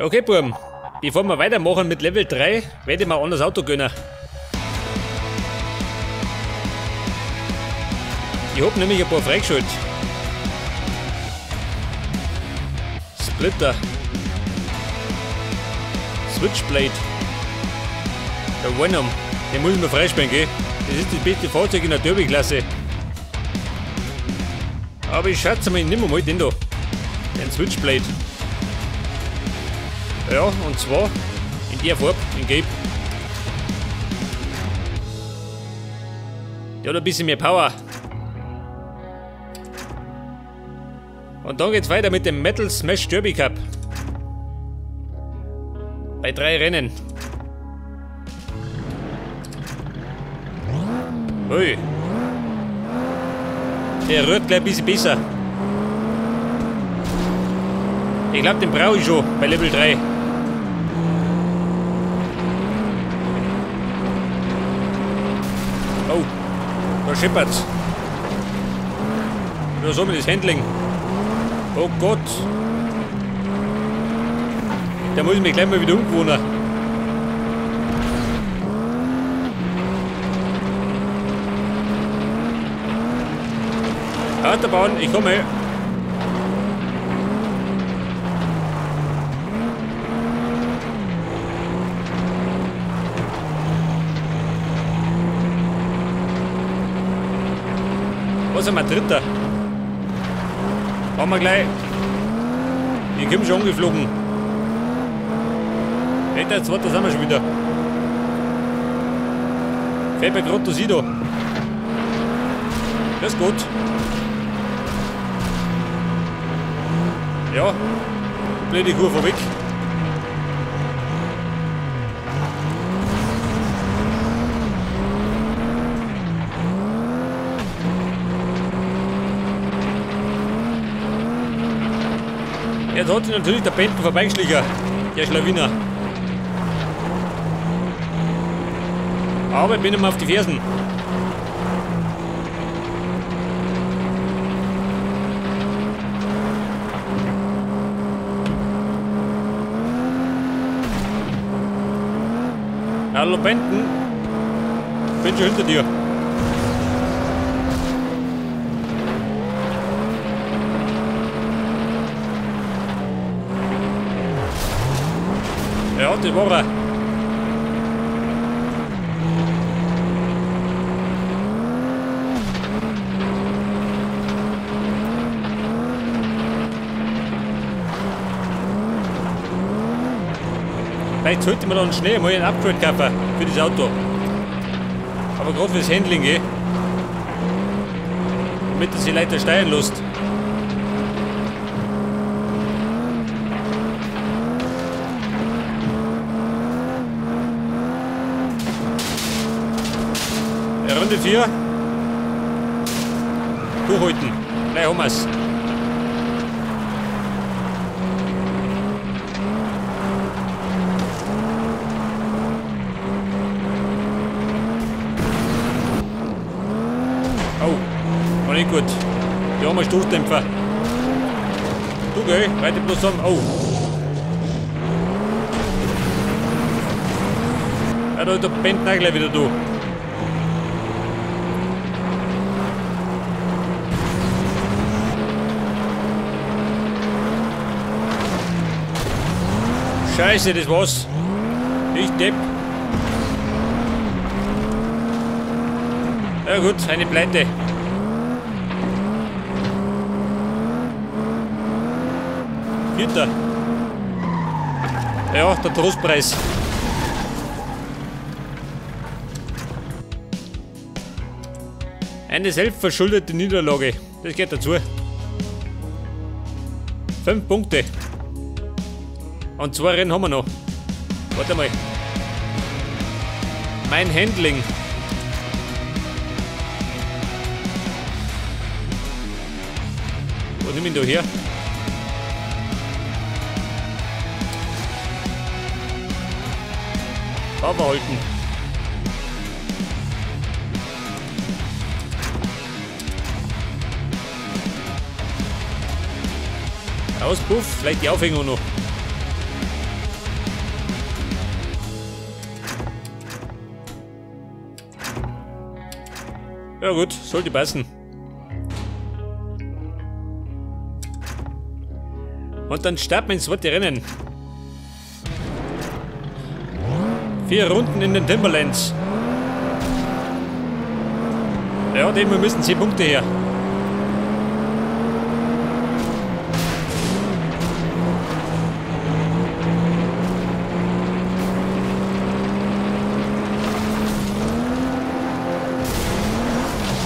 Okay, Buben. Bevor wir weitermachen mit Level 3, werde ich mir ein anderes Auto gönnen. Ich hab nämlich ein paar freigeschaltet. Splitter. Switchblade. Der Venom. Den muss ich mir freispielen, gell? Das ist das beste Fahrzeug in der Derby-Klasse. Aber ich schätze mal, ich nehme mal den da. Den Switchblade. Ja, und zwar in der Farbe, in Gelb. Der hat ein bisschen mehr Power. Und dann geht's weiter mit dem Metal Smash Derby Cup. Bei 3 Rennen. Ui. Der rührt gleich ein bisschen besser. Ich glaube, den brauche ich schon bei Level 3. Oh, da schippert's. Nur so mit das Handling. Oh Gott. Da muss ich mich gleich mal wieder umgewöhnen. Autobahn, ich komme. Was sind wir? Dritter? Machen wir gleich. Ich komme schon angeflogen. Weiter, zweiter sind wir schon wieder. Fällt mir gerade das da. Das ist gut. Ja, blöde Kurve weg. Jetzt hat sich natürlich der Benten vorbeigeschlichen, der Schlawiner. Aber ich bin ihm auf die Fersen. Hallo Benten, ich bin schon hinter dir. Ja, das war er. Vielleicht sollte man dann schnell mal ein Upgrade kaufen für das Auto. Aber gerade fürs Handling, gell? Damit er sich leichter steuern lässt. Runde 4. Durchhalten. Gleich haben wir's. Oh, war nicht gut. Die haben einen Stoßdämpfer. Du geh, weiter bloß an. Oh. Ja, da ist der Bentner gleich wieder da. Scheiße, das war's. Ich Depp. Ja gut, eine Pleite. Vierter. Ja, der Trostpreis. Eine selbstverschuldete Niederlage. Das geht dazu. 5 Punkte. Und 2 Rennen haben wir noch. Warte mal. Mein Handling. Wo nimm ich ihn da her? Aufhalten. Auspuff, vielleicht die Aufhängung noch. Ja gut, sollte passen. Und dann starten wir ins zweite Rennen. 4 Runden in den Timberlands. Ja, wir müssen 10 Punkte her.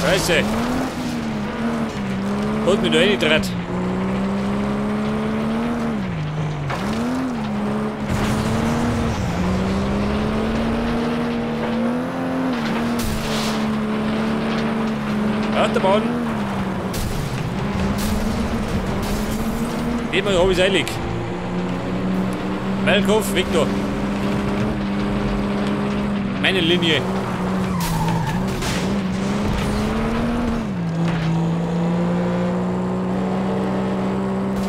Scheiße. Holt mich da reingedreht. Autobahn. Nehmen wir, habe ich es eilig. Melkhof, Victor. Meine Linie.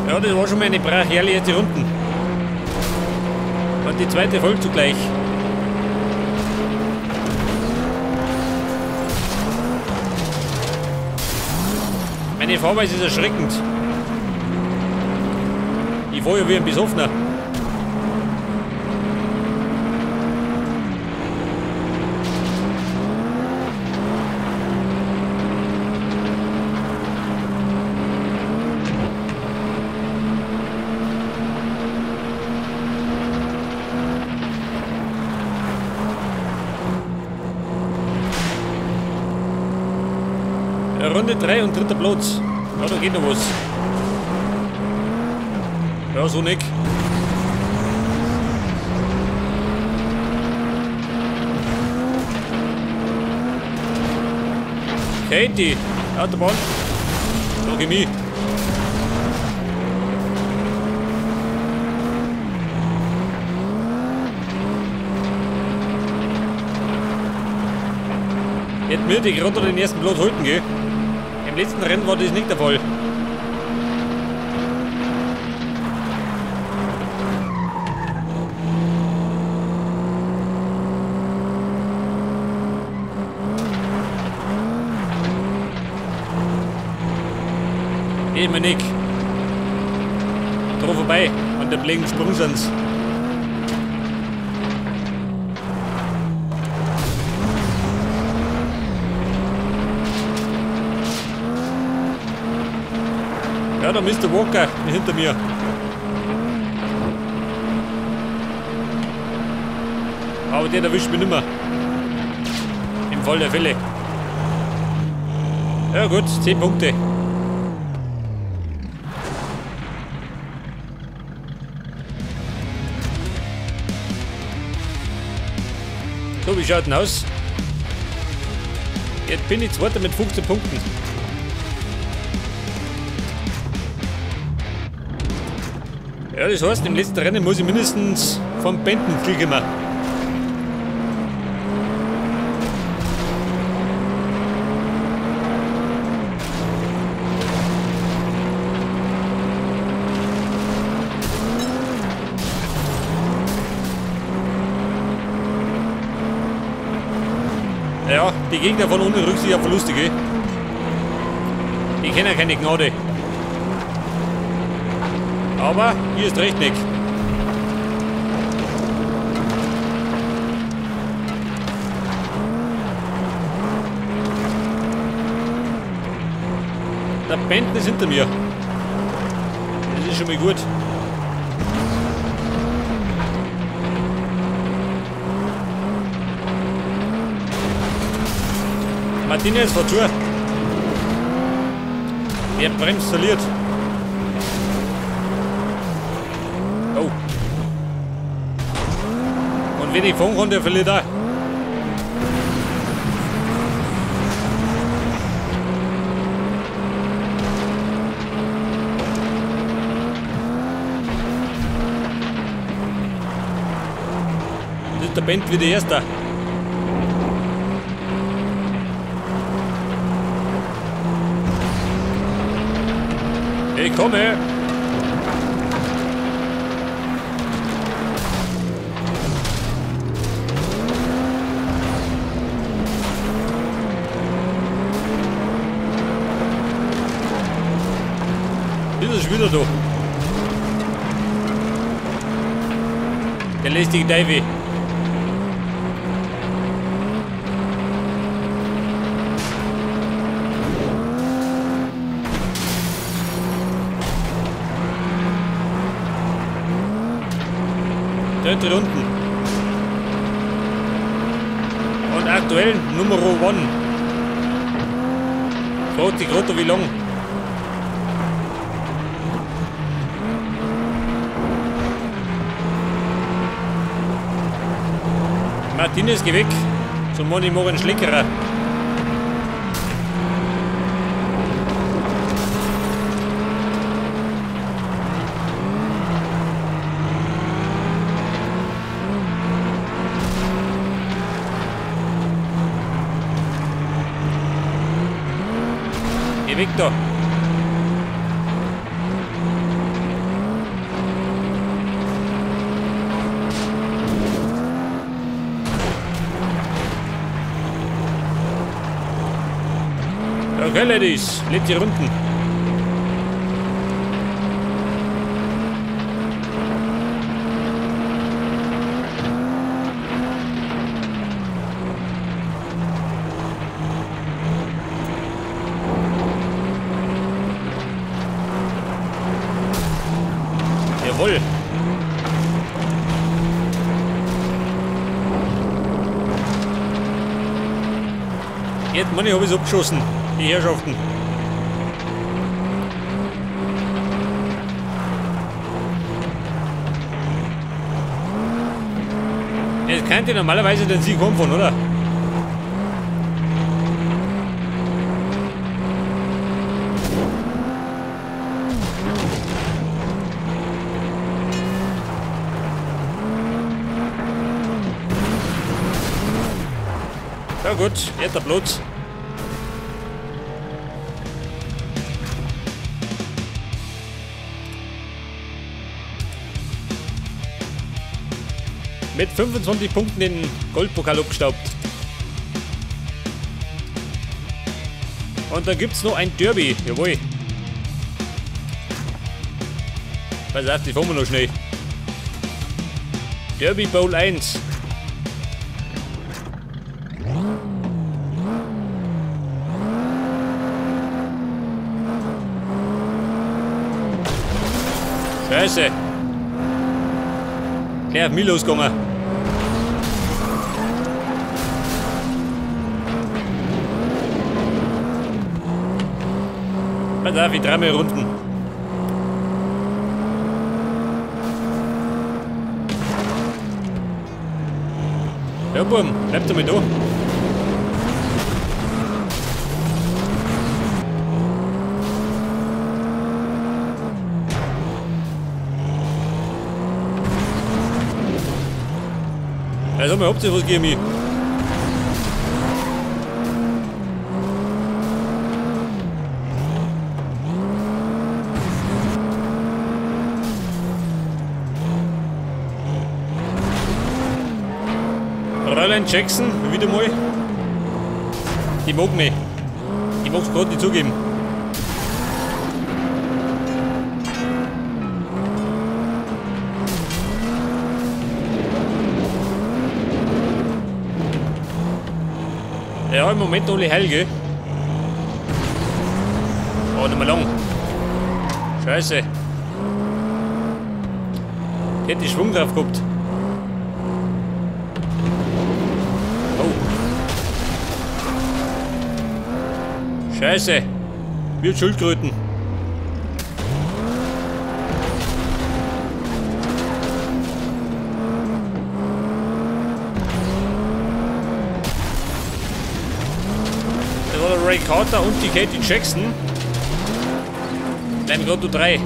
Ja, das war schon mal eine brachiale jetzt Runden. Und die zweite folgt zugleich. Meine Fahrweise ist erschreckend. Ich fahre ja wie ein Besoffener. Runde 3 und 3. Platz. Ja, da geht noch was. Ja, so nicht. Katie, Autobahn. Schau ich mich. Hätten wir die gerade den ersten Platz halten, gell? Im letzten Rennen war das nicht der Fall. Immer nicht. Drauf vorbei an der blinken Sprungsans. Ja, da Mr. Walker hinter mir. Aber der erwischt mich nicht mehr. Im Fall der Fälle. Ja gut, 10 Punkte. So, wie schaut denn aus? Jetzt bin ich Zweiter mit 15 Punkten. Ja, das heißt, im letzten Rennen muss ich mindestens vom Benden fliegen. Ja, die Gegner von ohne Rücksicht auf Verluste, gell? Die kennen keine Gnade. Aber hier ist recht nicht. Der Benden ist hinter mir. Das ist schon mal gut. Martinez vor Tour. Der bremst verliert. Oh. Und wenn ich fahren kann, der verliert auch. Das ist der Bent wie der Erste. Ich komme. ist wieder da. Der lästige Teufel. Dritte Runden. Und aktuell Nummer 1. Fragt sich gerade wie lang. Martinez, geh weg. Zum Mann, ich mache einen Schlickerer. Geh weg da. Okay, Ladies, lebt die Runden. Jawohl. Jetzt, Mann, ich habe es abgeschossen. Die Herrschaften. Jetzt kennt ihr normalerweise den Sieg von, oder? Ja gut, jetzt der Platz. Mit 25 Punkten den Goldpokal abgestaubt. Und dann gibt es noch ein Derby. Jawohl. Pass auf, die fahren wir noch schnell. Derby Bowl 1. Scheiße. Gleich auf mich losgegangen. Pass auf, ich 3 mal Runden. Ja, Burm, bleib doch mal da. Also mal, habt ihr was gegen mich? Fräulein Jackson, wieder mal. Die mag mich. Ich mag's gerade nicht zugeben. Ja, im Moment alle heil, gell? Oh, nicht mehr lang. Scheiße. Ich hätte Schwung drauf gehabt. Oh. Scheiße. Wird Schildkröten. Ray Carter und die Katie Jackson. Bleiben gerade nur 3.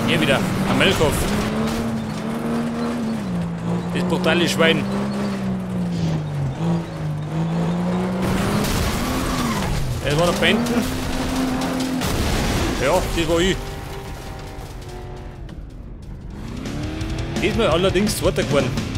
Hier wieder, am Melkhof. Das brutale Schwein. Das war der Benton. Ja, das war ich. Diesmal allerdings Zweiter geworden.